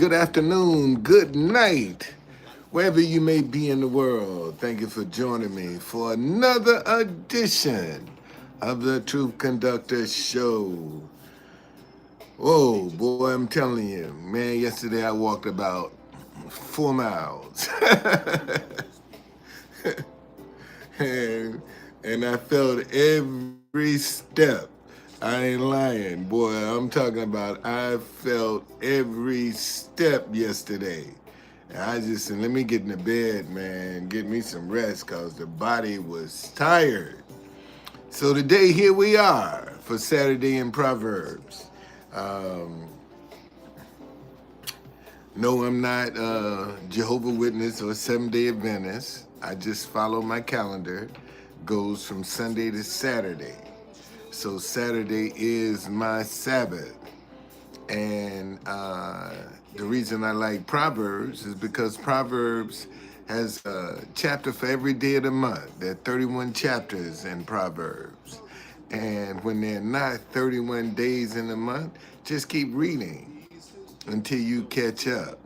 good afternoon, good night, wherever you may be in the world. Thank you for joining me for another edition of the Truth Conductor Show. Whoa, boy, I'm telling you, man, yesterday I walked about 4 miles. and, and I felt every step. I ain't lying, boy. I'm talking about I felt every step yesterday. And I just said, let me get in the bed, man, get me some rest because the body was tired. So today, here we are for Saturday in Proverbs. Um, no, I'm not Jehovah Witness or Seventh-day Adventist. I just follow my calendar. Goes from Sunday to Saturday. So Saturday is my Sabbath. And the reason I like Proverbs is because Proverbs has a chapter for every day of the month. There are 31 chapters in Proverbs. And when there are not 31 days in the month, just keep reading until you catch up.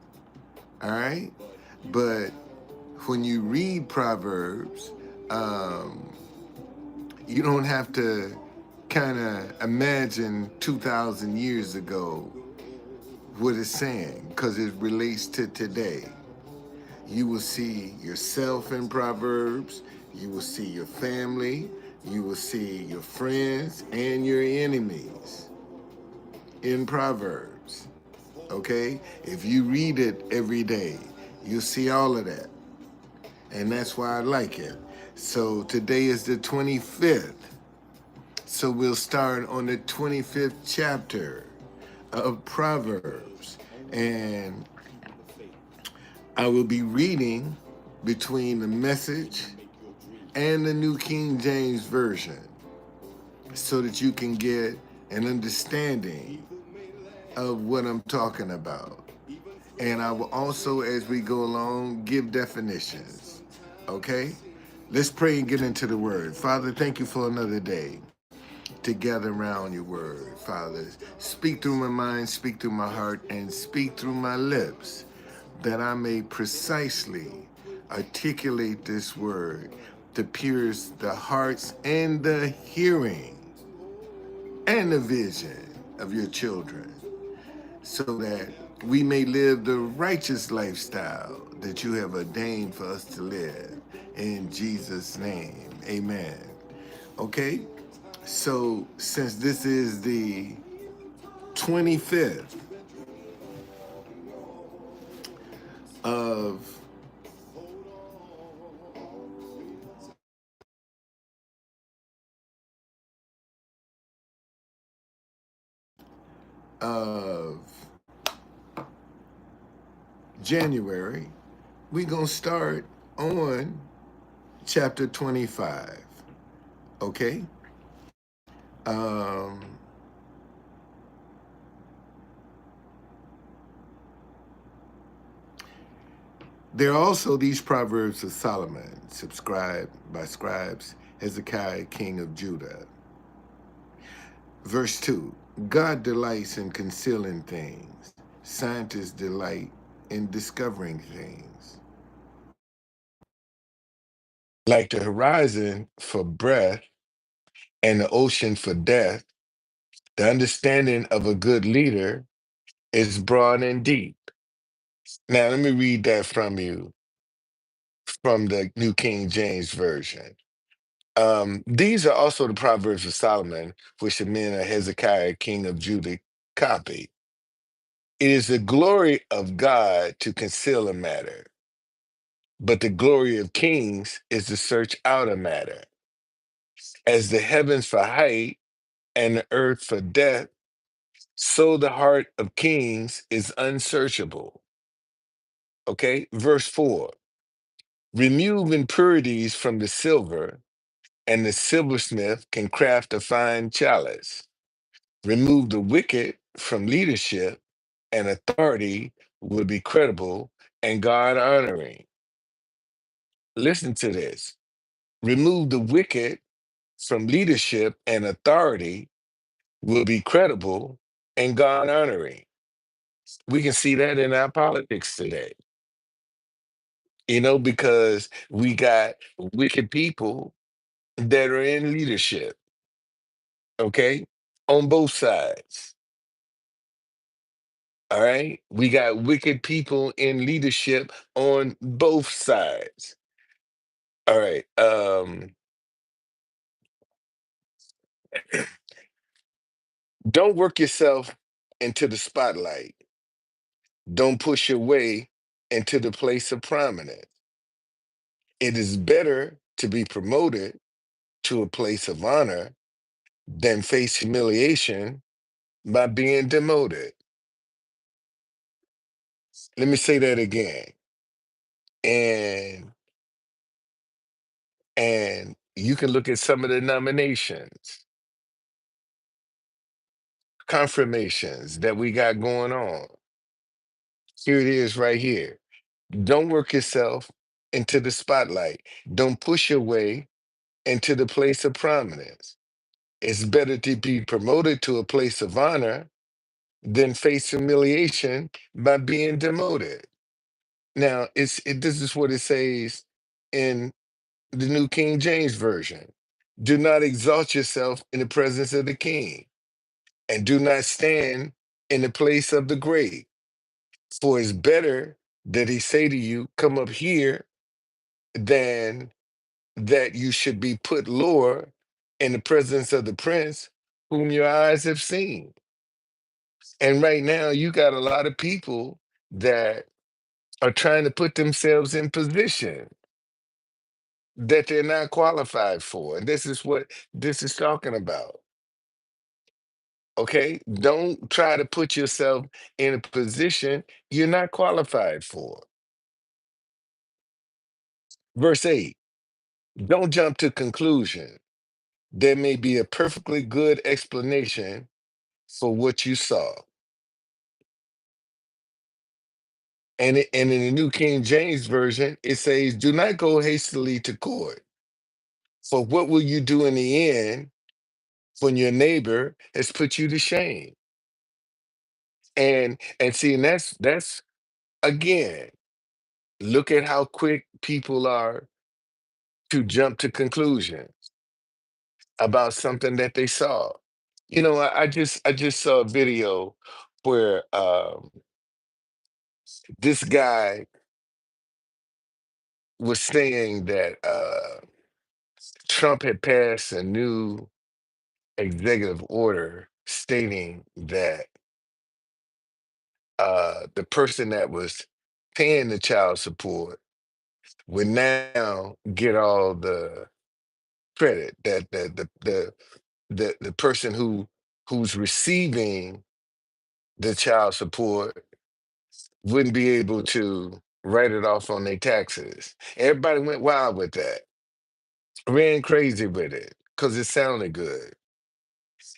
All right? But when you read Proverbs, um, you don't have to kind of imagine 2,000 years ago what it's saying because it relates to today. You will see yourself in Proverbs, you will see your family, you will see your friends and your enemies in Proverbs. Okay? If you read it every day, you'll see all of that. And that's why I like it. So today is the 25th. So we'll start on the 25th chapter of Proverbs. And I will be reading between the Message and the New King James Version so that you can get an understanding of what I'm talking about. And I will also, as we go along, give definitions. Okay? Let's pray and get into the word. Father, thank you for another day to gather around your word. Father, speak through my mind, speak through my heart, and speak through my lips that I may precisely articulate this word to pierce the hearts and the hearing and the vision of your children so that we may live the righteous lifestyle that you have ordained for us to live. In Jesus' name, amen. Okay? So, since this is the 25th of of January, we're going to start on chapter 25. Okay? Um, there are also these Proverbs of Solomon, subscribed by scribes Hezekiah, king of Judah. Verse 2, God delights in concealing things. Scientists delight in discovering things. Like the horizon for breath and the ocean for death, the understanding of a good leader is broad and deep. Now, let me read that from you from the New King James Version. These are also the Proverbs of Solomon, which the men of Hezekiah, king of Judah, copied. It is the glory of God to conceal a matter, but the glory of kings is to search out a matter. As the heavens for height and the earth for depth, so the heart of kings is unsearchable. Okay, verse 4, remove impurities from the silver, and the silversmith can craft a fine chalice. Remove the wicked from leadership, and authority will be credible and God honoring. Listen to this. Remove the wicked from leadership, and authority will be credible and God honoring. We can see that in our politics today, because we got wicked people that are in leadership, okay, on both sides. All right. We got wicked people in leadership on both sides. All right. Don't work yourself into the spotlight. Don't push your way into the place of prominence. It is better to be promoted to a place of honor than face humiliation by being demoted. Let me say that again. And you can look at some of the nominations, confirmations that we got going on. Here it is right here. Don't work yourself into the spotlight. Don't push your way into the place of prominence. It's better to be promoted to a place of honor than face humiliation by being demoted. Now, this is what it says in the New King James Version. Do not exalt yourself in the presence of the king, and do not stand in the place of the great. For it's better that he say to you, come up here, than that you should be put lower in the presence of the prince whom your eyes have seen. And right now, you got a lot of people that are trying to put themselves in position that they're not qualified for. And this is what this is talking about. Okay? Don't try to put yourself in a position you're not qualified for. Verse 8, don't jump to conclusion. There may be a perfectly good explanation for what you saw. And in the New King James Version, it says, do not go hastily to court. For what will you do in the end when your neighbor has put you to shame? And see, and that's again, look at how quick people are to jump to conclusions about something that they saw. I just saw a video where this guy was saying that Trump had passed a new executive order stating that the person that was paying the child support would now get all the credit that the person who's receiving the child support wouldn't be able to write it off on their taxes. Everybody went wild with that, ran crazy with it because it sounded good.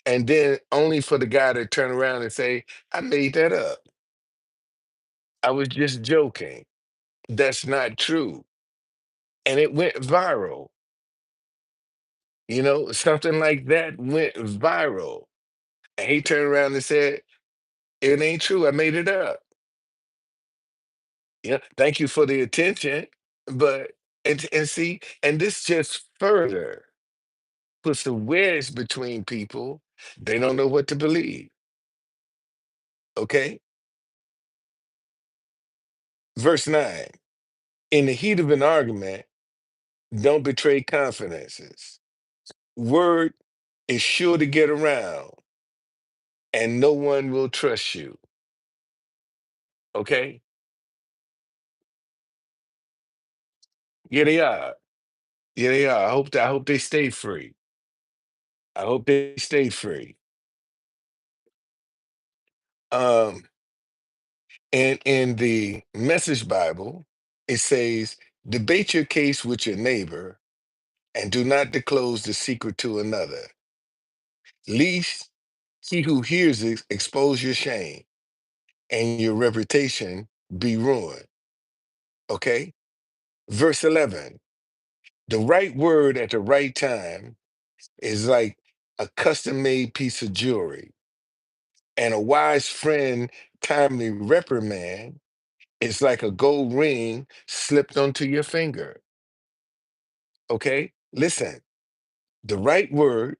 And then only for the guy to turn around and say, I made that up. I was just joking. That's not true. And it went viral. Something like that went viral. And he turned around and said, it ain't true. I made it up. Yeah, thank you for the attention. But and see, and this just further puts a wedge between people. They don't know what to believe. Okay. Verse 9. In the heat of an argument, don't betray confidences. Word is sure to get around, and no one will trust you. Okay? Yeah, they are. Yeah, they are. I hope they stay free. I hope they stay free. Um, and in the Message Bible, it says, debate your case with your neighbor and do not disclose the secret to another. Least he who hears it expose your shame and your reputation be ruined. Okay? Verse 11, the right word at the right time is like a custom made piece of jewelry, and a wise friend timely reprimand is like a gold ring slipped onto your finger. Okay? Listen, the right word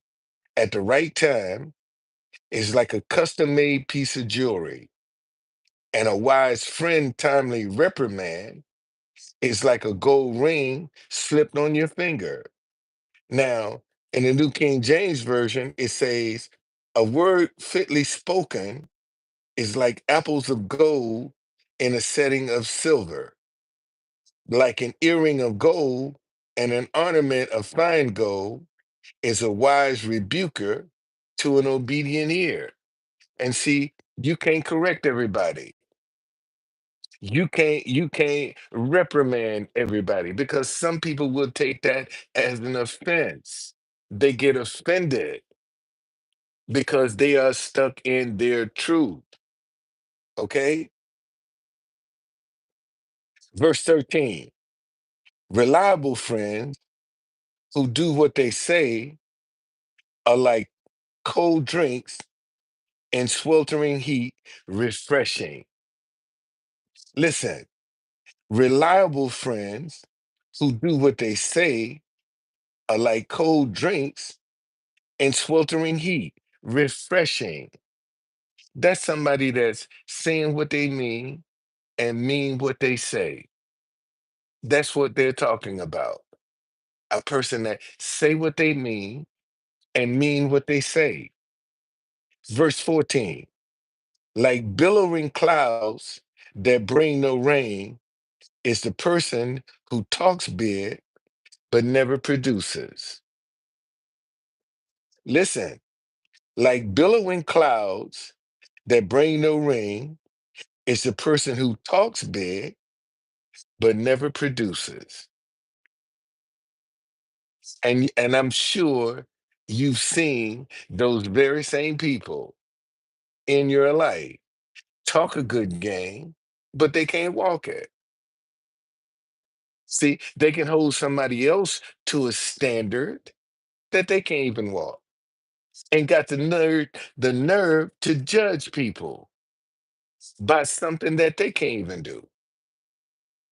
at the right time is like a custom made piece of jewelry. And a wise friend timely reprimand is like a gold ring slipped on your finger. Now, in the New King James Version, it says, a word fitly spoken is like apples of gold in a setting of silver, like an earring of gold and an ornament of fine gold is a wise rebuker to an obedient ear. And see, you can't correct everybody. You can't reprimand everybody because some people will take that as an offense. They get offended because they are stuck in their truth. Okay? Verse 13. Reliable friends who do what they say are like cold drinks in sweltering heat, refreshing. Listen, reliable friends who do what they say are like cold drinks in sweltering heat, refreshing. That's somebody that's saying what they mean and mean what they say. That's what they're talking about. A person that say what they mean and mean what they say. Verse 14, like billowing clouds that bring no rain is the person who talks big but never produces. Listen, like billowing clouds that bring no rain is the person who talks big but never produces. And I'm sure you've seen those very same people in your life talk a good game, but they can't walk it. See, they can hold somebody else to a standard that they can't even walk, and got the nerve to judge people by something that they can't even do.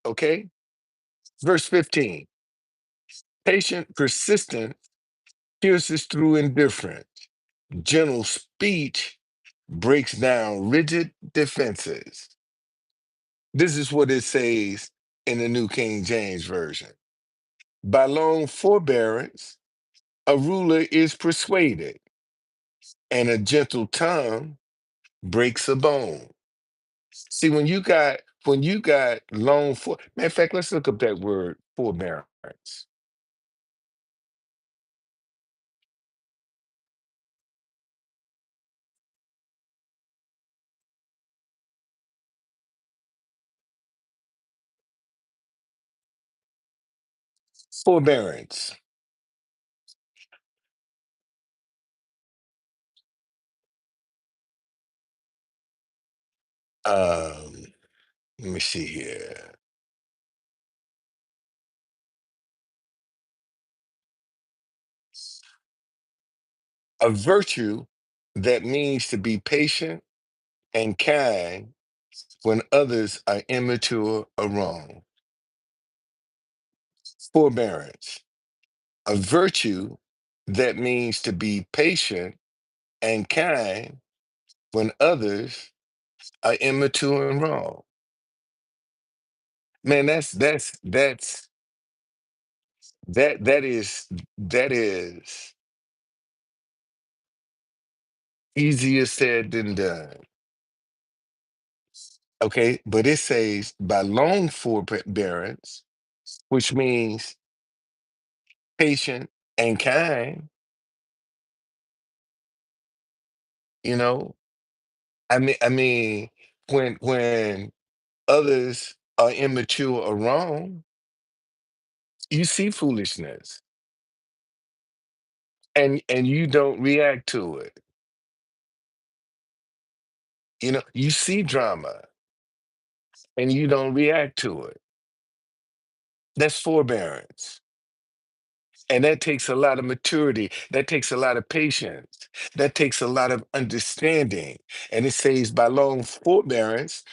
Okay? Verse 15. Patient persistence pierces through indifference. Gentle speech breaks down rigid defenses. This is what it says in the New King James Version. By long forbearance, a ruler is persuaded, and a gentle tongue breaks a bone. See, when you got long for matter of fact, let's look up that word forbearance. Forbearance. Um, Let me see here. A virtue that means to be patient and kind when others are immature or wrong. Forbearance. A virtue that means to be patient and kind when others are immature and wrong. Man, that is easier said than done. Okay, but it says by long forbearance, which means patient and kind, you know. I mean, when others are immature or wrong, you see foolishness and you don't react to it. You know, you see drama and you don't react to it. That's forbearance. And that takes a lot of maturity. That takes a lot of patience. That takes a lot of understanding. And it says, by long forbearance,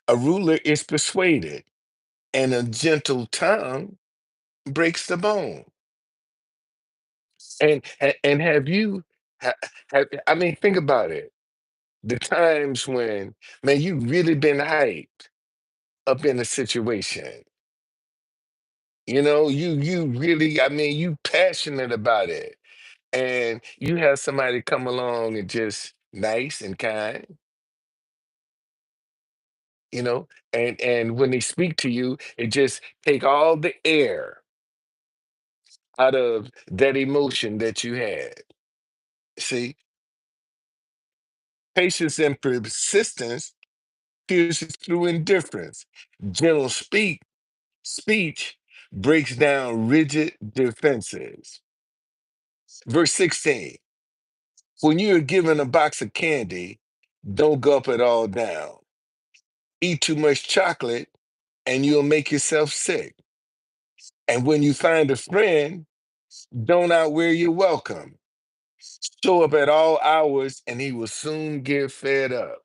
a ruler is persuaded, and a gentle tongue breaks the bone. And have you, ha, I mean, think about it. The times when, man, you really been hyped up in a situation. You really, I mean, you passionate about it. And you have somebody come along and just nice and kind, and when they speak to you, it just take all the air out of that emotion that you had. See, patience and persistence pierces through indifference. Gentle speech breaks down rigid defenses. Verse 16. When you are given a box of candy, don't gulp it all down. Eat too much chocolate and you'll make yourself sick. And when you find a friend, don't outwear your welcome. Show up at all hours and he will soon get fed up.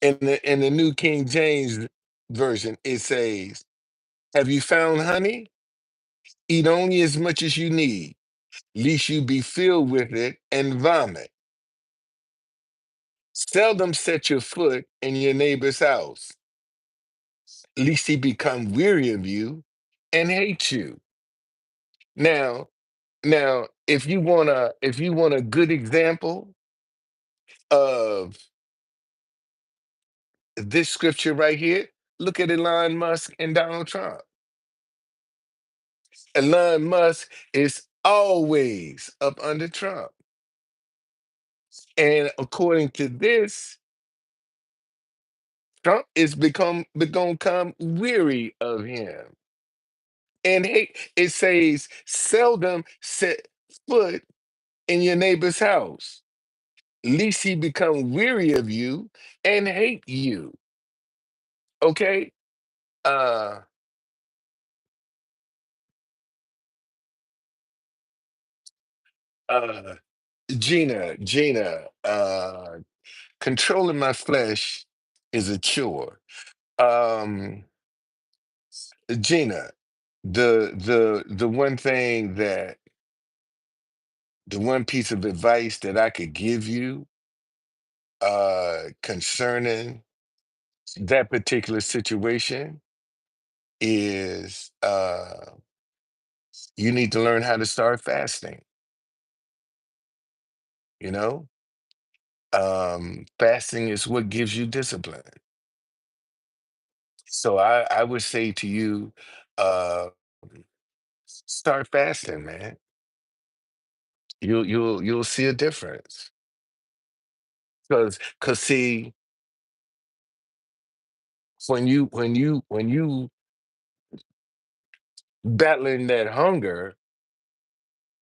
In the New King James Version, it says, have you found honey? Eat only as much as you need, lest you be filled with it and vomit. Seldom set your foot in your neighbor's house, lest he become weary of you and hate you. Now, if you want a good example of this scripture right here, look at Elon Musk and Donald Trump. Elon Musk is always up under Trump. And according to this, Trump is become weary of him. And it says, seldom set foot in your neighbor's house, lest he become weary of you and hate you. Okay? Uh uh Gina, controlling my flesh is a chore. Um Gina, the one thing that the one piece of advice that I could give you concerning that particular situation is you need to learn how to start fasting, you know? Fasting is what gives you discipline. So I would say to you, uh, start fasting, man. You'll see a difference. Cause see, when you battling that hunger,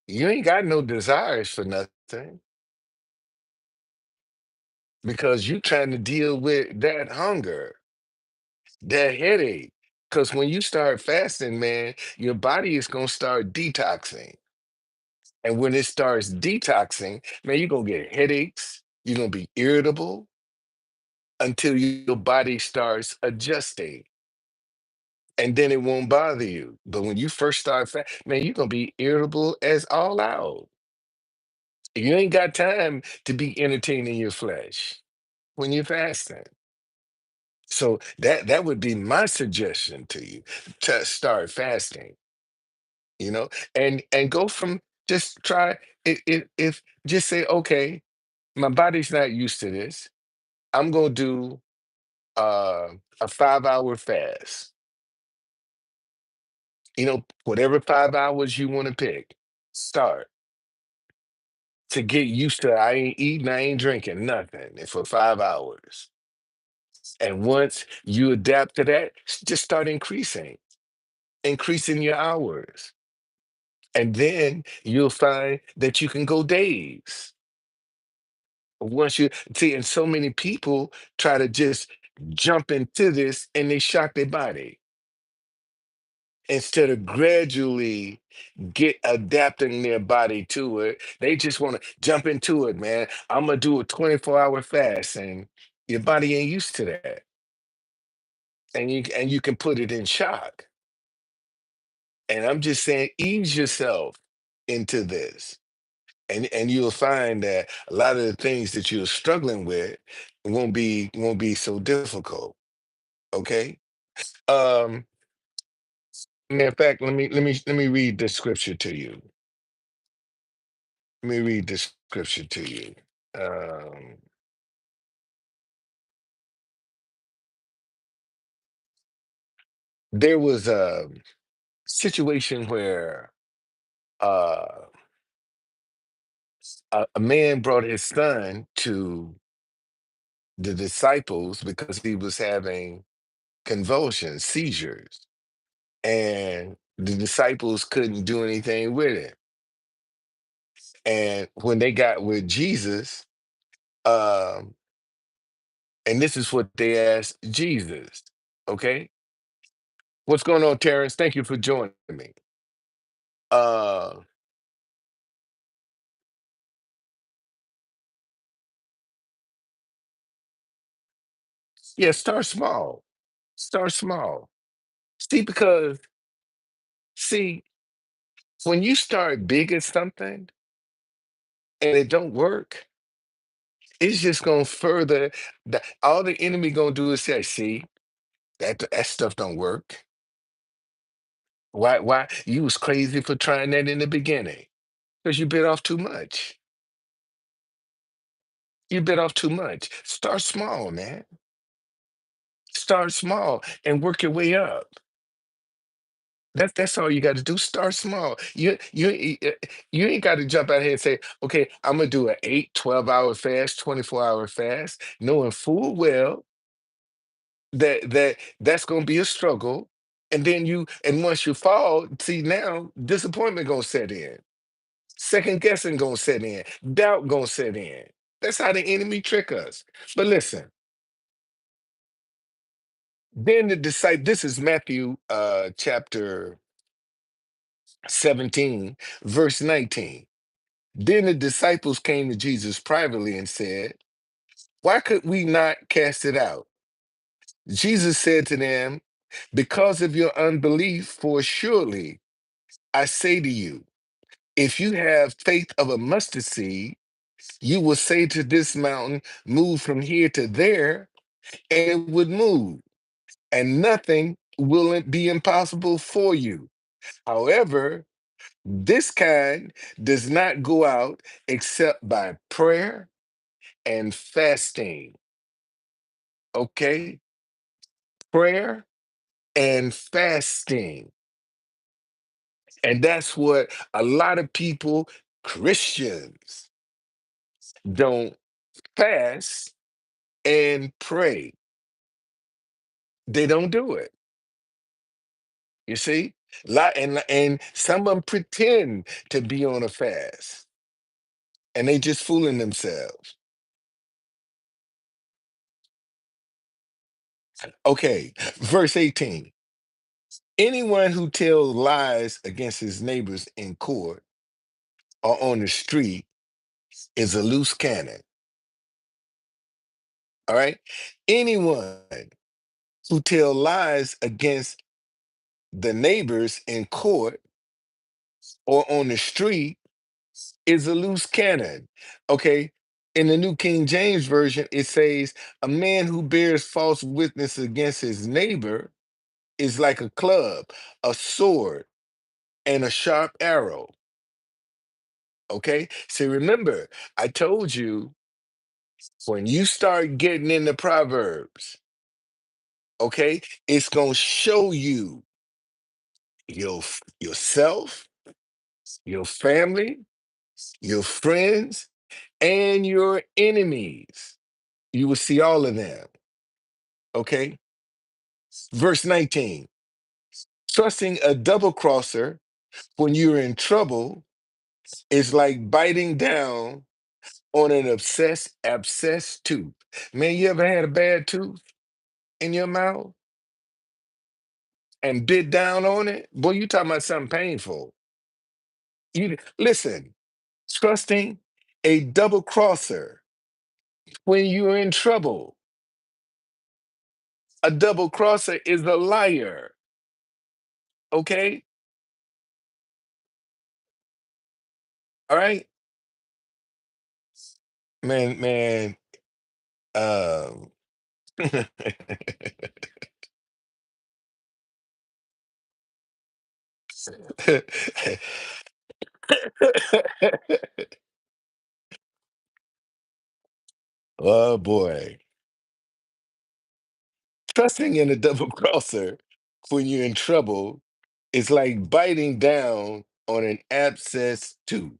you ain't got no desires for nothing because you trying to deal with that hunger, that headache. Because when you start fasting, man, your body is gonna start detoxing. And when it starts detoxing, man, you're gonna get headaches, you're gonna be irritable until your body starts adjusting. And then it won't bother you. But when you first start man, you're gonna be irritable as all out. You ain't got time to be entertaining your flesh when you're fasting. So that would be my suggestion to you to start fasting, you know, and go from just try if just say, okay, my body's not used to this. I'm gonna do uh, a 5 hour fast. Whatever 5 hours you want to pick, start to get used to. I ain't eating, I ain't drinking nothing for 5 hours. And once you adapt to that, just start increasing your hours. And then you'll find that you can go days. Once you see, and so many people try to just jump into this and they shock their body. instead of gradually get adapting their body to it. They just want to jump into it, man. I'm gonna do a 24-hour fast, and your body ain't used to that, and you can put it in shock. And I'm just saying, ease yourself into this, and you'll find that a lot of the things that you're struggling with won't be so difficult. Okay. Um, Matter of fact, let me read the scripture to you. Let me read the scripture to you. Um, there was a situation where uh, a man brought his son to the disciples because he was having convulsions, seizures, and the disciples couldn't do anything with it. And when they got with Jesus, um, and this is what they asked Jesus. Okay, what's going on, Terrence? Thank you for joining me. Uh, yeah, start small. Start small. See, because see, when you start big at something and it don't work, it's just gonna further all the enemy gonna do is say, see, that stuff don't work. Why you was crazy for trying that in the beginning? Because you bit off too much. You bit off too much. Start small, man. Start small and work your way up. That's all you got to do. Start small. You ain't got to jump out here and say, okay, I'm gonna do an 8, 12 hour fast, 24-hour fast, knowing full well that's gonna be a struggle. And once you fall, see now disappointment gonna set in, second guessing gonna set in, doubt gonna set in. That's how the enemy trick us. But listen, then the disciple, this is Matthew chapter 17, verse 19. Then the disciples came to Jesus privately and said, why could we not cast it out? Jesus said to them, because of your unbelief, for surely I say to you, if you have faith of a mustard seed, you will say to this mountain, move from here to there, and it would move, and nothing will be impossible for you. However, this kind does not go out except by prayer and fasting. Okay? Prayer and fasting. And that's what a lot of people, Christians, don't fast and pray. They don't do it. You see? And some of them pretend to be on a fast and they just fooling themselves. Okay, verse 18. Anyone who tells lies against his neighbors in court or on the street is a loose cannon. All right? Anyone who tell lies against the neighbors in court or on the street is a loose cannon. Okay? In the New King James Version, it says, a man who bears false witness against his neighbor is like a club, a sword, and a sharp arrow. Okay? So remember, I told you when you start getting into Proverbs, okay, it's going to show you yourself, your family, your friends, and your enemies. You will see all of them. Okay? Verse 19. Trusting a double crosser when you're in trouble is like biting down on an obsessed tooth. Man, you ever had a bad tooth in your mouth? and bit down on it, boy, you talking about something painful. You listen, trusting a double crosser when you're in trouble. A double crosser is a liar. Okay? All right? Man, um oh boy. Trusting in a double crosser when you're in trouble is like biting down on an abscess tooth.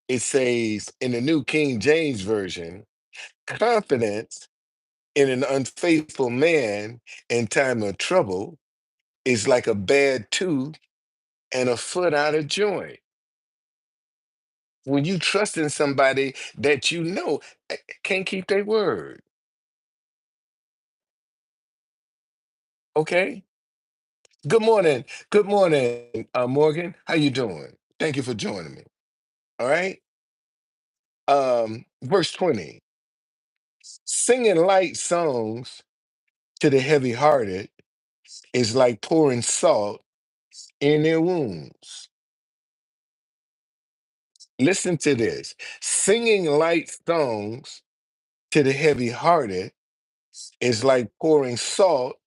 It says in the New King James Version, confidence in an unfaithful man in time of trouble is like a bad tooth and a foot out of joint. When you trust in somebody that you know can't keep their word, okay? Good morning, Morgan. How you doing? Thank you for joining me. All right. Verse 20: singing light songs to the heavy-hearted is like pouring salt in their wounds. Listen to this: singing light songs to the heavy-hearted is like pouring salt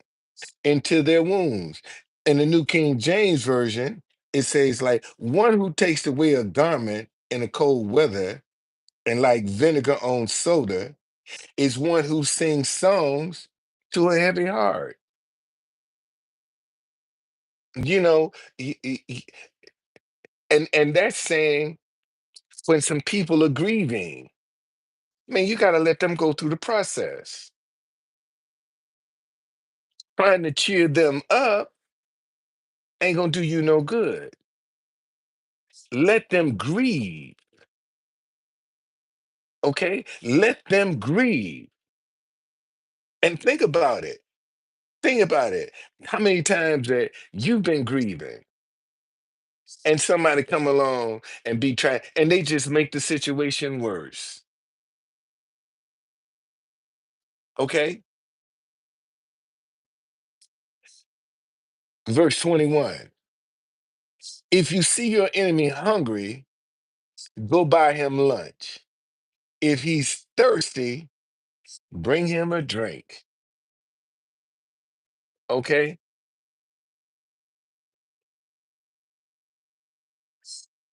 into their wounds. In the New King James Version, it says, like one who takes away a garment in a cold weather and like vinegar on soda is one who sings songs to a heavy heart. You know, and that's saying when some people are grieving, man, you got to let them go through the process. Trying to cheer them up ain't gonna do you no good. Let them grieve, okay? Let them grieve. And think about it. Think about it. How many times that you've been grieving and somebody come along and be trying and they just make the situation worse. Okay? Verse 21. If you see your enemy hungry, go buy him lunch. If he's thirsty, bring him a drink. Okay?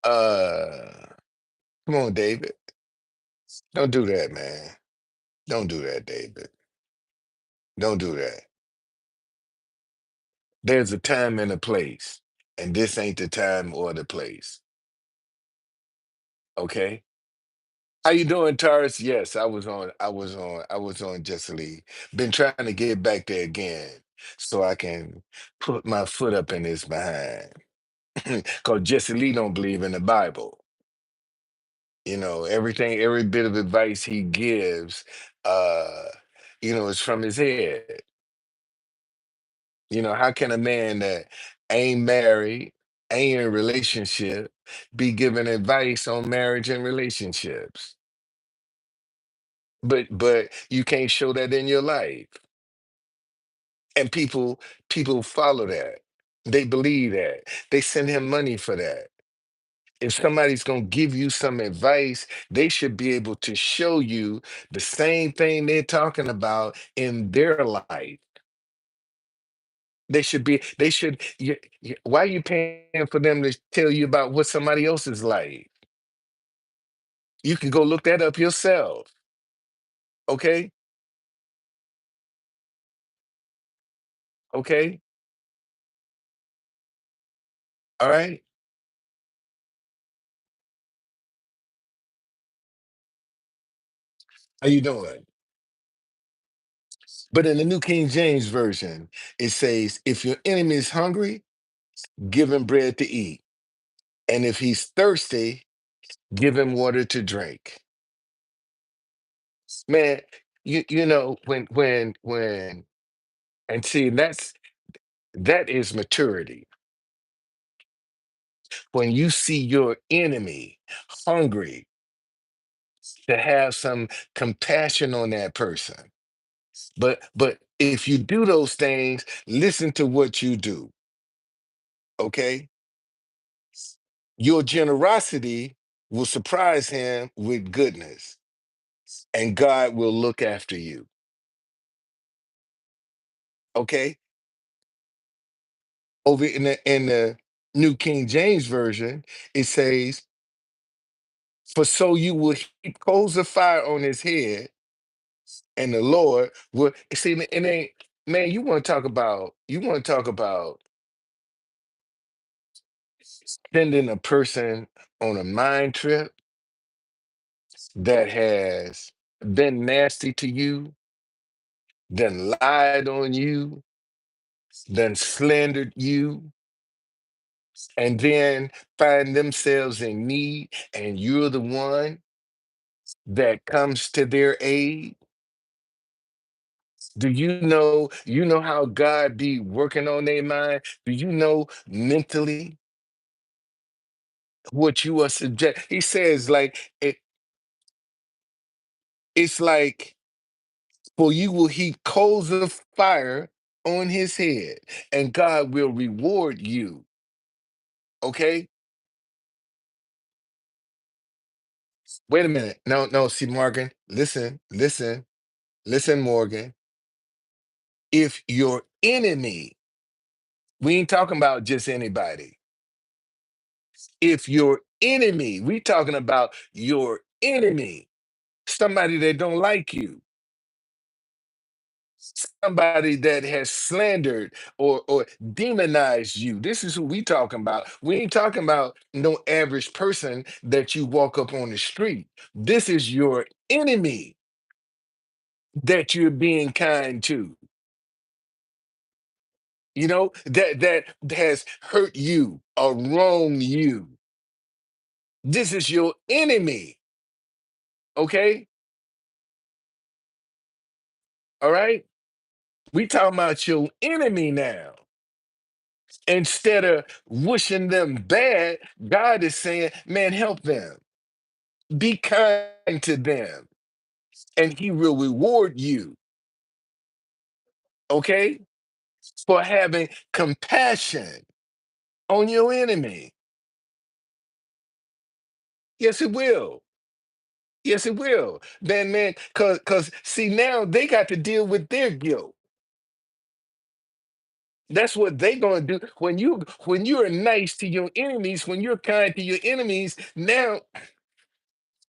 Uh Come on, David. Don't do that, man. Don't do that, David. Don't do that. There's a time and a place, and this ain't the time or the place. Okay? How you doing, Taurus? Yes, I was on Just League. Been trying to get back there again so I can put my foot up in his behind. Because Jesse Lee don't believe in the Bible. Everything, every bit of advice he gives, uh, is from his head. How can a man that ain't married, ain't in a relationship, be giving advice on marriage and relationships? But you can't show that in your life. And people follow that. They believe that. They send him money for that. If somebody's going to give you some advice, they should be able to show you the same thing they're talking about in their life. Why are you paying for them to tell you about what somebody else's life? You can go look that up yourself. Okay? Okay? All right? How you doing? But in the New King James Version, it says, if your enemy is hungry, give him bread to eat. And if he's thirsty, give him water to drink. Man, when and see, That is maturity. When you see your enemy hungry, to have some compassion on that person. But if you do those things, listen to what you do, okay? Your generosity will surprise him with goodness, and God will look after you, okay? Over in the New King James Version, it says, "For so you will heap coals of fire on his head, and the Lord will see." It ain't, man. You want to talk about sending a person on a mind trip that has been nasty to you, then lied on you, then slandered you, and then find themselves in need, and you're the one that comes to their aid. Do you know how God be working on their mind? Do you know mentally what you are subject? He says, like, it's like, for you will heap coals of fire on his head, and God will reward you. Okay? Wait a minute. No, no, see, Morgan, listen, Morgan. If your enemy, we ain't talking about just anybody. If your enemy, we talking about your enemy, somebody that don't like you, somebody that has slandered or demonized you. This is who we talking about. We ain't talking about no average person that you walk up on the street. This is your enemy that you're being kind to. That has hurt you or wronged you. This is your enemy. Okay? All right? We talking about your enemy now. Instead of wishing them bad, God is saying, man, help them. Be kind to them, and he will reward you, okay, for having compassion on your enemy. Yes, it will. Yes, it will. Then, man, cause see, now they got to deal with their guilt. That's what they gonna do. When you are nice to your enemies, when you're kind to your enemies, now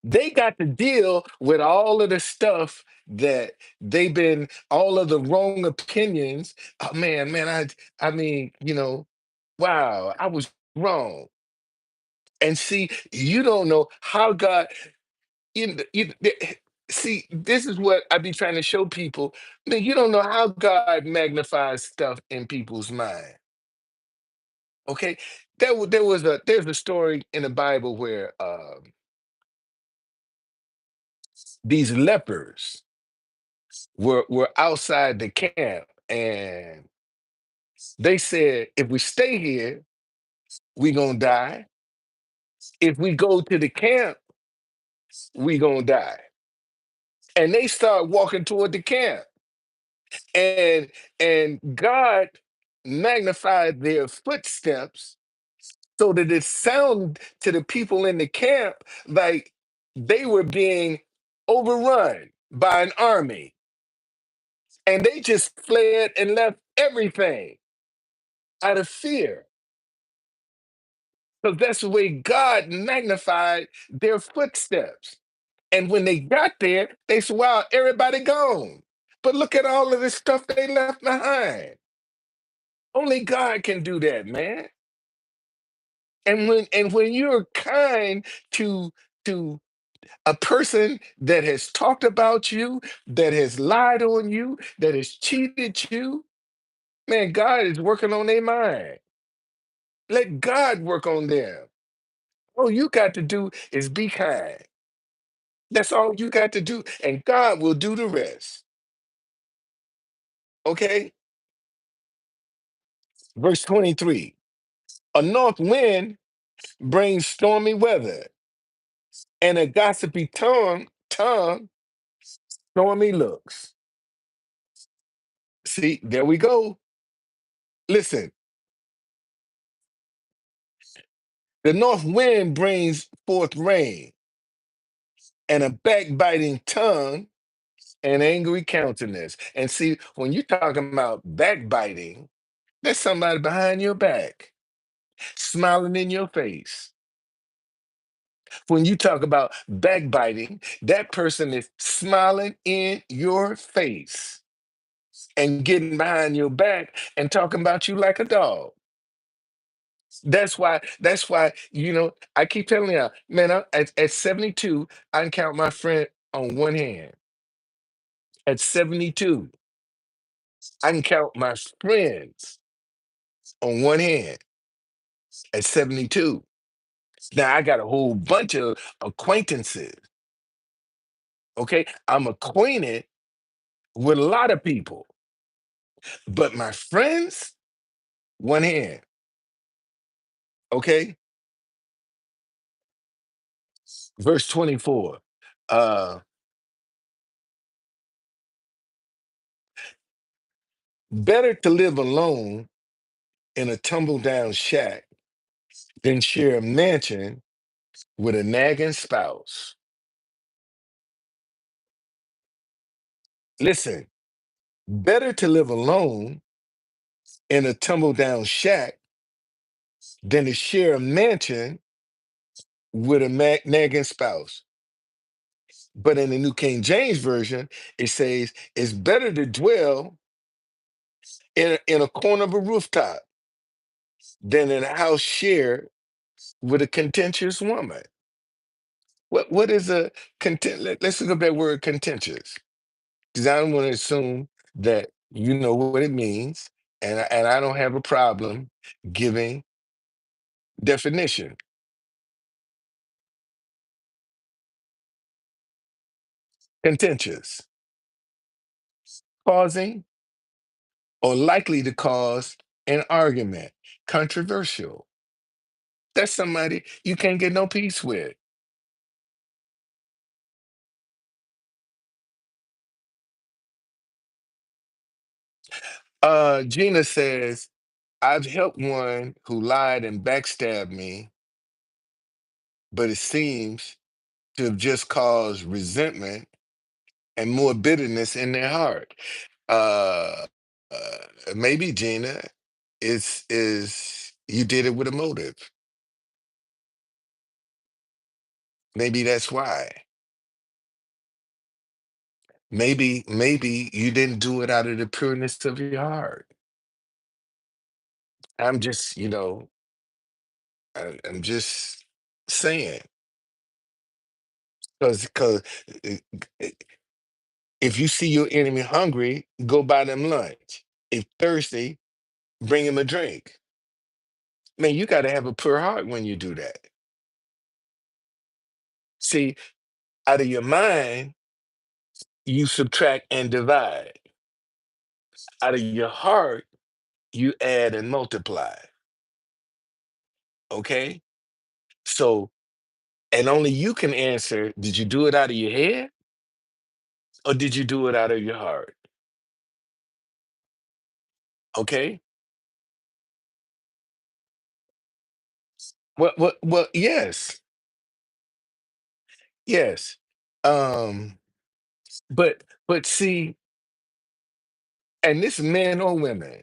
they got to deal with all of the stuff that they've been, all of the wrong opinions. Oh, man, I mean, wow, I was wrong. And see, you don't know how God, see, this is what I be trying to show people. Man, you don't know how God magnifies stuff in people's mind. Okay, there's a story in the Bible where these lepers were outside the camp, and they said, if we stay here, we gonna die. If we go to the camp, we gonna die. And they start walking toward the camp, and God magnified their footsteps so that it sounded to the people in the camp like they were being overrun by an army, and they just fled and left everything out of fear. Because that's the way God magnified their footsteps. And when they got there, they said, wow, everybody gone. But look at all of this stuff they left behind. Only God can do that, man. And when you're kind to to a person that has talked about you, that has lied on you, that has cheated you, man, God is working on their mind. Let God work on them. All you got to do is be kind. That's all you got to do, and God will do the rest. Okay? Verse 23. A north wind brings stormy weather, and a gossipy tongue stormy looks. See, there we go. Listen, the north wind brings forth rain, and a backbiting tongue and angry countenance. And see, when you're talking about backbiting, there's somebody behind your back, smiling in your face. When you talk about backbiting, that person is smiling in your face and getting behind your back and talking about you like a dog. That's why, I keep telling you, man, at 72, I can count my friend on one hand. At 72, I can count my friends on one hand at 72. Now I got a whole bunch of acquaintances. Okay. I'm acquainted with a lot of people, but my friends, one hand. Okay. Verse 24. Uh, Better to live alone in a tumble down shack than share a mansion with a nagging spouse. Listen, better to live alone in a tumble down shack than to share a mansion with a nagging spouse. But in the New King James Version, it says it's better to dwell in a corner of a rooftop than in a house shared with a contentious woman. What is a content? Let's look up that word contentious, because I don't want to assume that you know what it means, and I don't have a problem giving definition. Contentious, causing or likely to cause an argument, controversial. That's somebody you can't get no peace with. Gina says, I've helped one who lied and backstabbed me, but it seems to have just caused resentment and more bitterness in their heart. Uh, Maybe Gina is you did it with a motive. Maybe that's why. Maybe you didn't do it out of the pureness of your heart. I'm just, I'm just saying, because if you see your enemy hungry, go buy them lunch. If thirsty, bring him a drink. Man, you got to have a pure heart when you do that. See, out of your mind, you subtract and divide. Out of your heart, you add and multiply. Okay? So, and only you can answer, did you do it out of your head or did you do it out of your heart? Okay? Well, yes. Yes. Um, but see, and this men or women,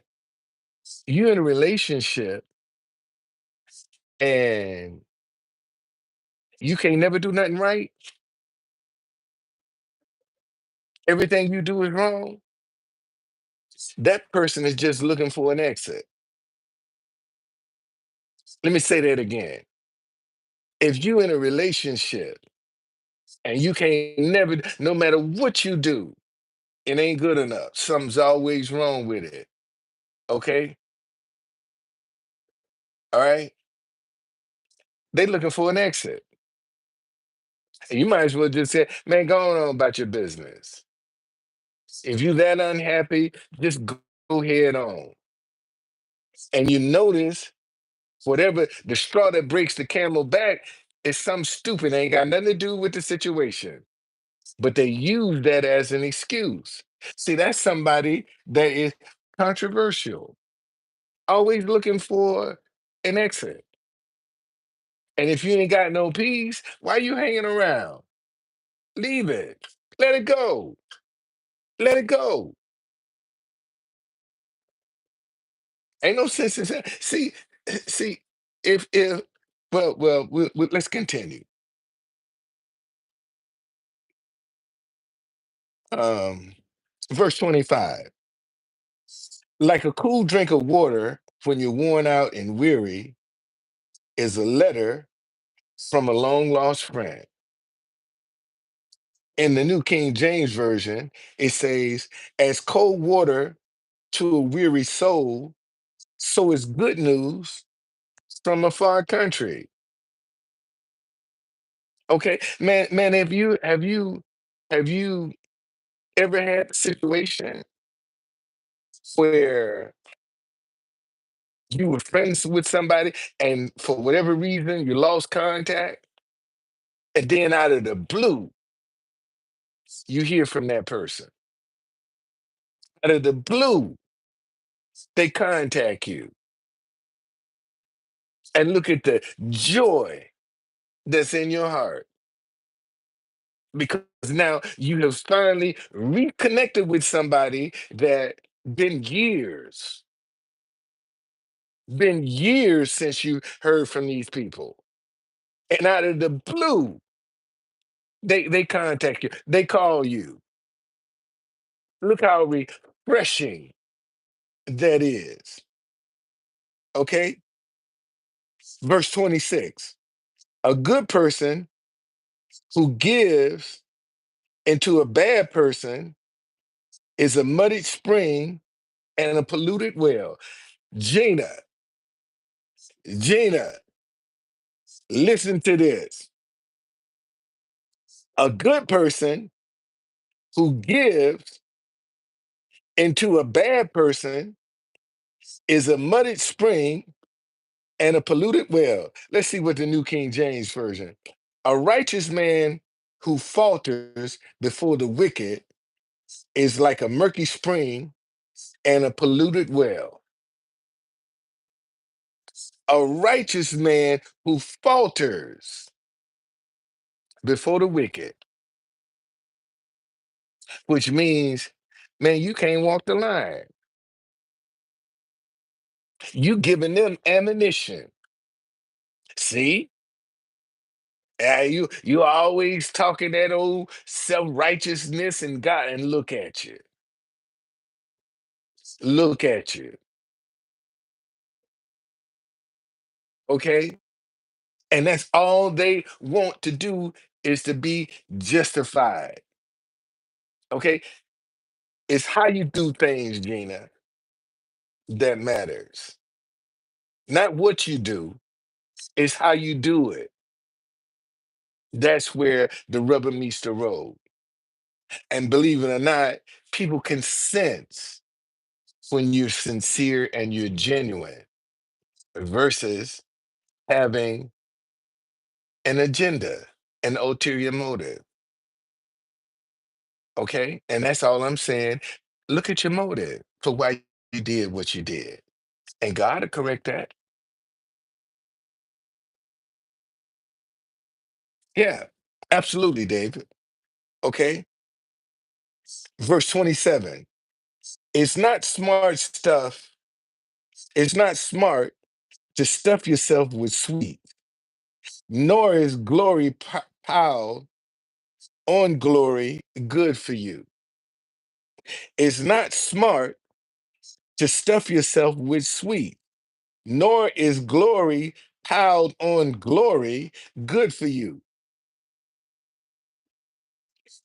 you in a relationship and you can't never do nothing right. Everything you do is wrong. That person is just looking for an exit. Let me say that again. If you in a relationship and you can't never, no matter what you do, it ain't good enough. Something's always wrong with it. Okay? All right? They looking for an exit. And you might as well just say, man, go on about your business. If you that unhappy, just go head on. And you notice whatever the straw that breaks the camel back is some stupid, ain't got nothing to do with the situation. But they use that as an excuse. See, that's somebody that is controversial, always looking for an exit. And if you ain't got no peace, why you hanging around? Leave it. Let it go. Let it go. Ain't no sense in saying. See, if let's continue. Um, verse 25. Like a cool drink of water when you're worn out and weary is a letter from a long lost friend. In the New King James Version, it says, as cold water to a weary soul, so is good news from a far country. Okay, man, have you ever had a situation where you were friends with somebody and for whatever reason you lost contact, and then out of the blue you hear from that person? Out of the blue, they contact you, and look at the joy that's in your heart because now you have finally reconnected with somebody that been years, been years since you heard from these people. And out of the blue, they contact you, they call you. Look how refreshing that is. Okay. Verse 26. A good person who gives into a bad person is a muddied spring and a polluted well. Gina, Gina, listen to this. A good person who gives into a bad person is a muddied spring and a polluted well. Let's see what the New King James Version. A righteous man who falters before the wicked is like a murky spring and a polluted well. A righteous man who falters before the wicked, which means, man, you can't walk the line. You giving them ammunition. See? You always talking that old self-righteousness and God, and look at you. Look at you. Okay? And that's all they want to do is to be justified. Okay? It's how you do things, Gina, that matters. Not what you do, it's how you do it. That's where the rubber meets the road. And believe it or not, people can sense when you're sincere and you're genuine versus having an agenda, an ulterior motive. Okay. And that's all I'm saying. Look at your motive for why you did what you did. And God will correct that. Yeah, absolutely, David. Okay. Verse 27. It's not smart stuff. It's not smart to stuff yourself with sweet, nor is glory piled on glory good for you. It's not smart to stuff yourself with sweet, nor is glory piled on glory good for you.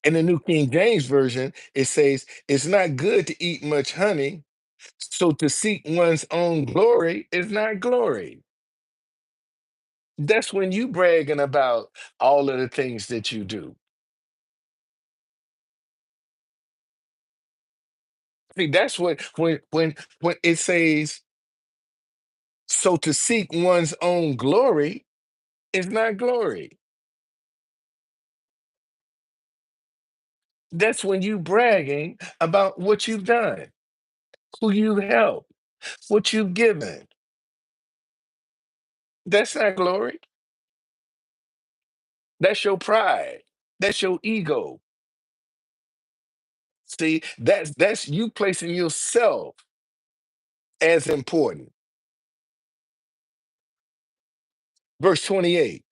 In the New King James Version, it says, it's not good to eat much honey, so to seek one's own glory is not glory. That's when you bragging about all of the things that you do. See, that's what when it says So to seek one's own glory is not glory. That's when you bragging about what you've done, who you've helped, what you've given. That's not glory. That's your pride. That's your ego. See, that's you placing yourself as important. Verse 28.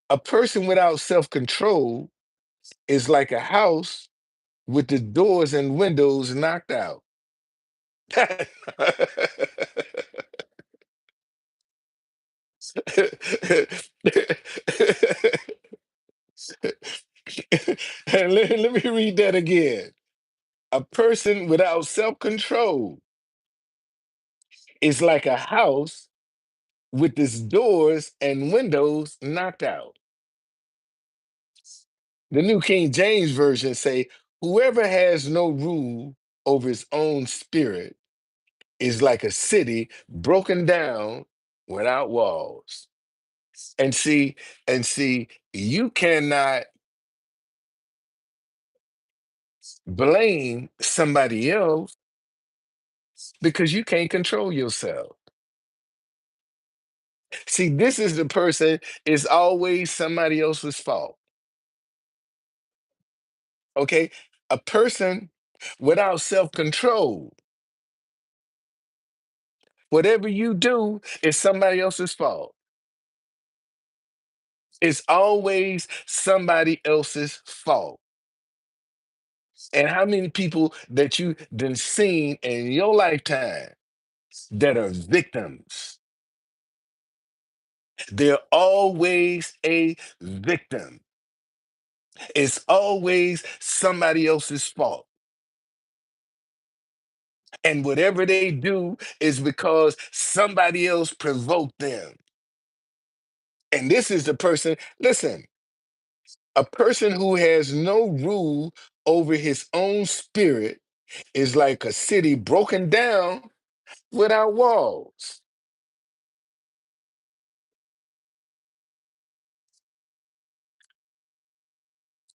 A person without self-control is like a house with the doors and windows knocked out. Let me read that again. A person without self-control is like a house with its doors and windows knocked out. The New King James Version say, whoever has no rule over his own spirit is like a city broken down without walls. And see, you cannot blame somebody else because you can't control yourself. See, this is the person, is always somebody else's fault. Okay? A person without self-control, whatever you do is somebody else's fault. It's always somebody else's fault. And how many people that you done seen in your lifetime that are victims? They're always a victim. It's always somebody else's fault. And whatever they do is because somebody else provoked them. And this is the person, listen, a person who has no rule over his own spirit is like a city broken down without walls.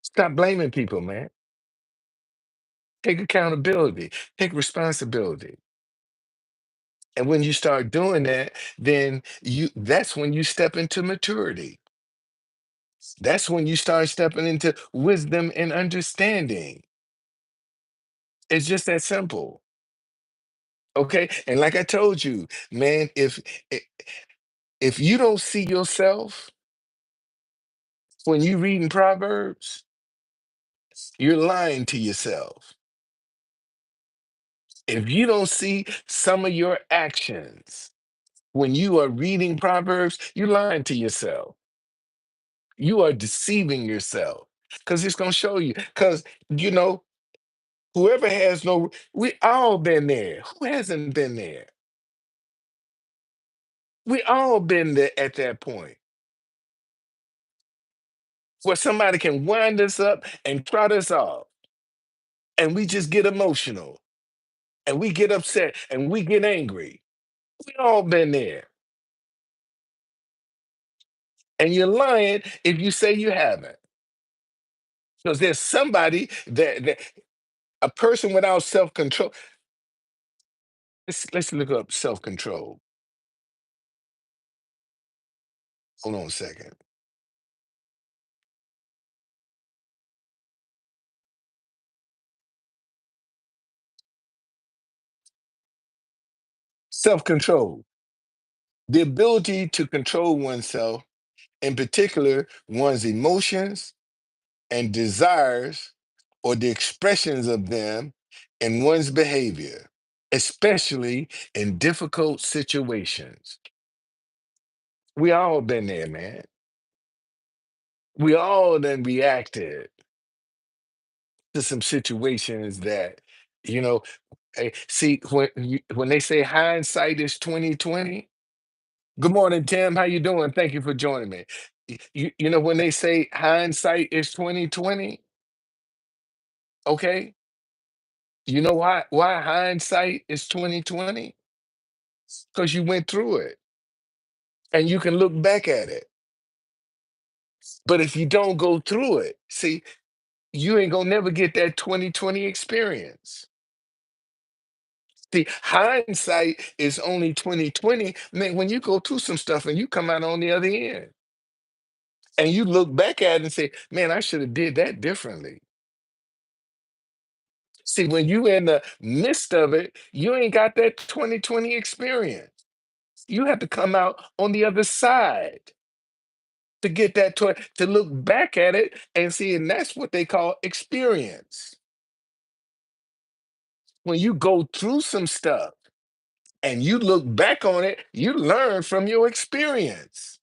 Stop blaming people, man. Take accountability, take responsibility. And when you start doing that, then that's when you step into maturity. That's when you start stepping into wisdom and understanding. It's just that simple. Okay. And like I told you, man, i- if you don't see yourself when you reading Proverbs, you're lying to yourself. If you don't see some of your actions when you are reading Proverbs, you're lying to yourself. You are deceiving yourself because it's going to show you. Because, you know, whoever has no, we all been there. Who hasn't been there? We all been there at that point where somebody can wind us up and trot us off. And we just get emotional and we get upset and we get angry. We all been there. And you're lying if you say you haven't. Because there's somebody that a person without self-control. Let's look up self-control. Hold on a second. Self-control, the ability to control oneself, in particular, one's emotions and desires, or the expressions of them in one's behavior, especially in difficult situations. We all been there, man. We all then reacted to some situations that, you know, see when they say hindsight is 2020. Good morning, Tim. How you doing? Thank you for joining me. You know when they say hindsight is 2020, okay? You know why hindsight is 2020? because you went through it and you can look back at it. But if you don't go through it, see, you ain't gonna never get that 2020 experience. See, hindsight is only 2020. Man, when you go through some stuff and you come out on the other end and you look back at it and say, man, I should have did that differently. See, when you in the midst of it, you ain't got that 2020 experience. You have to come out on the other side to get that to look back at it and see, and that's what they call experience. When you go through some stuff and you look back on it, you learn from your experience.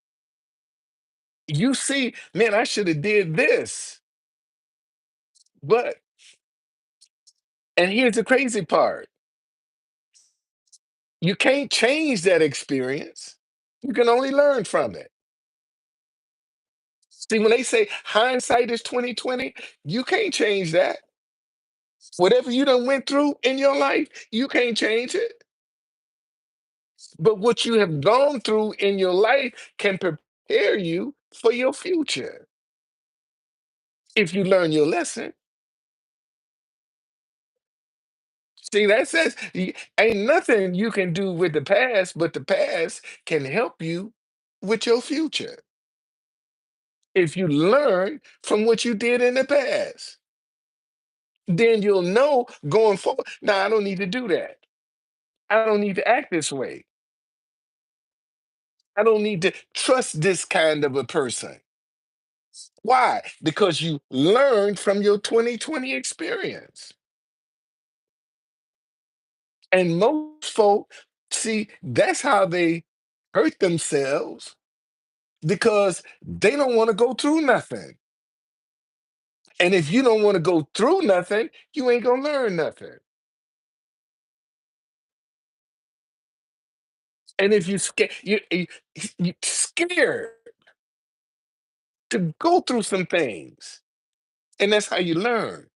You see, man, I should have did this. But and here's the crazy part. You can't change that experience. You can only learn from it. See, when they say hindsight is 2020, you can't change that. Whatever you done went through in your life, you can't change it. But what you have gone through in your life can prepare you for your future if you learn your lesson. See, that says ain't nothing you can do with the past, but the past can help you with your future if you learn from what you did in the past. Then you'll know going forward. Now, I don't need to do that. I don't need to act this way. I don't need to trust this kind of a person. Why? Because you learned from your 2020 experience. And most folk, see, that's how they hurt themselves because they don't want to go through nothing. And if you don't want to go through nothing, you ain't gonna learn nothing. And if you scared to go through some things, and that's how you learn.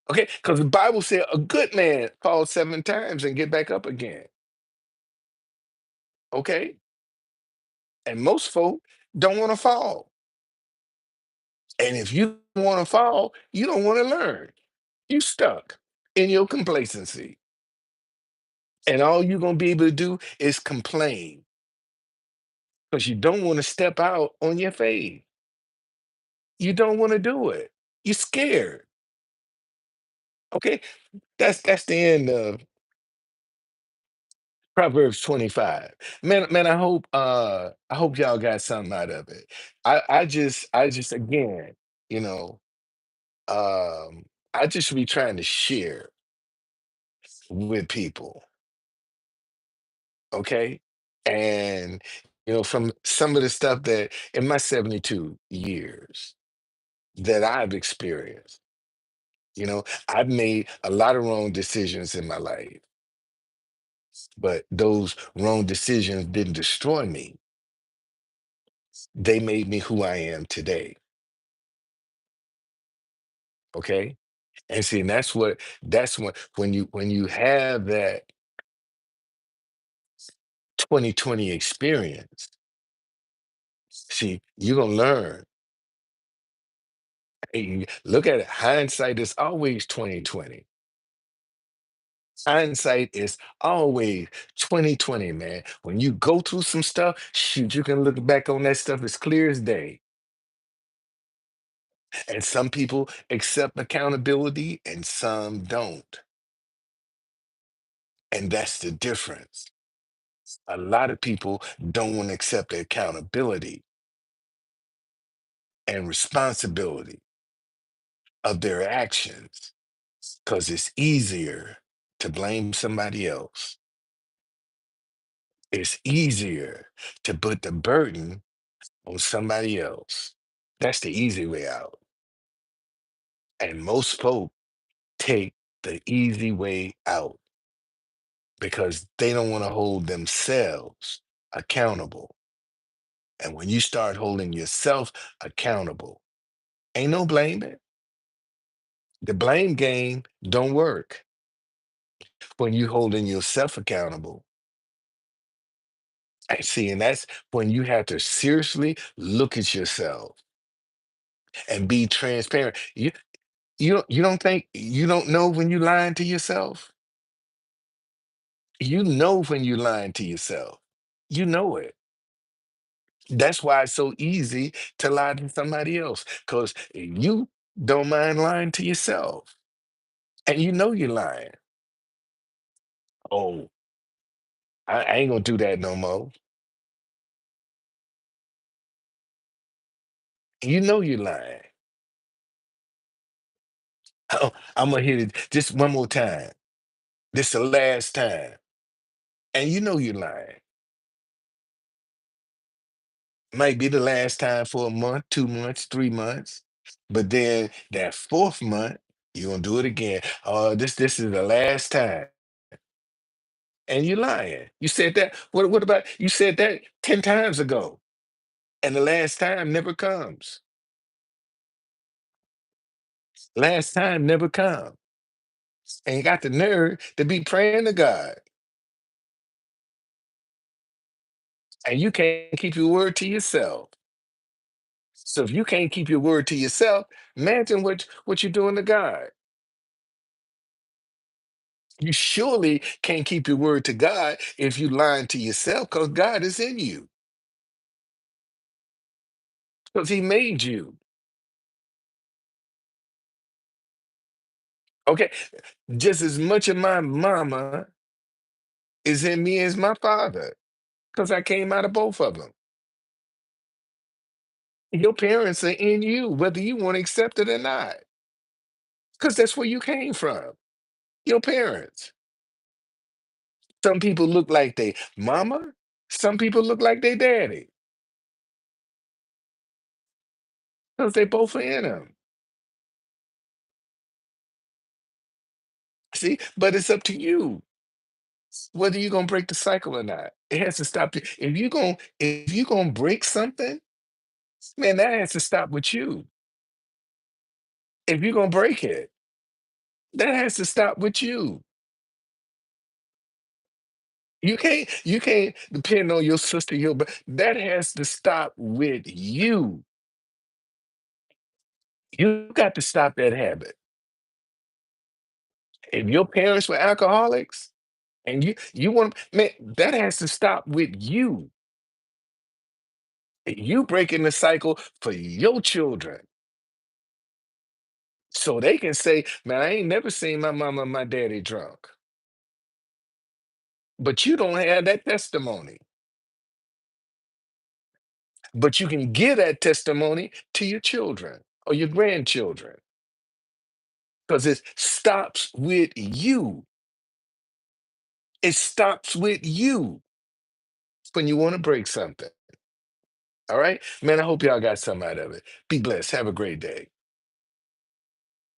Okay, because the Bible said a good man falls 7 times and get back up again. Okay, and most folk don't want to fall. And if you don't want to fall, you don't want to learn. You stuck in your complacency. And all you're gonna be able to do is complain because you don't want to step out on your faith. You don't want to do it. You're scared. Okay, that's the end of Proverbs 25. Man, I hope y'all got something out of it. I just again, you know, I just be trying to share with people, okay? And from some of the stuff that in my 72 years that I've experienced, I've made a lot of wrong decisions in my life, but those wrong decisions didn't destroy me. They made me who I am today. Okay. And see, and that's when you have that 2020 experience, see, you're gonna learn. Hey, look at it. Hindsight is always 2020. Hindsight is always 2020, man. When you go through some stuff, shoot, you can look back on that stuff as clear as day. And some people accept accountability and some don't. And that's the difference. A lot of people don't want to accept the accountability and responsibility of their actions because it's easier to blame somebody else. It's easier to put the burden on somebody else. That's the easy way out. And most folk take the easy way out because they don't want to hold themselves accountable. And when you start holding yourself accountable, ain't no blaming. The blame game don't work. When you holding yourself accountable, I see, and that's when you have to seriously look at yourself and be transparent. You don't think you don't know when you lying to yourself? You know when you lying to yourself. You know it. That's why it's so easy to lie to somebody else, because you don't mind lying to yourself. And you know you're lying. Oh, I ain't gonna do that no more. You know you're lying. Oh, I'm gonna hit it just one more time. This the last time. And you know you're lying. Might be the last time for a month, 2 months, 3 months. But then that fourth month, you're gonna do it again. Oh, this is the last time. And you're lying. You said that. What about you said that 10 times ago? And the last time never comes. Last time never comes. And you got the nerve to be praying to God. And you can't keep your word to yourself. So if you can't keep your word to yourself, imagine what you're doing to God. You surely can't keep your word to God if you lying to yourself, because God is in you. Because he made you. Okay. Just as much of my mama is in me as my father. Because I came out of both of them. Your parents are in you, whether you want to accept it or not. Because that's where you came from. Your parents. Some people look like they mama, some people look like they daddy. Because they both are in them. See, but it's up to you whether you're gonna break the cycle or not. It has to stop you. If you gonna break something, man, that has to stop with you. If you're gonna break it, that has to stop with you. You can't depend on your sister, that has to stop with you. You got to stop that habit. If your parents were alcoholics and you want, man, that has to stop with you. You breaking the cycle for your children. So they can say, man, I ain't never seen my mama and my daddy drunk. But you don't have that testimony. But you can give that testimony to your children or your grandchildren, because it stops with you. It stops with you when you want to break something. All right? Man, I hope y'all got some out of it. Be blessed. Have a great day.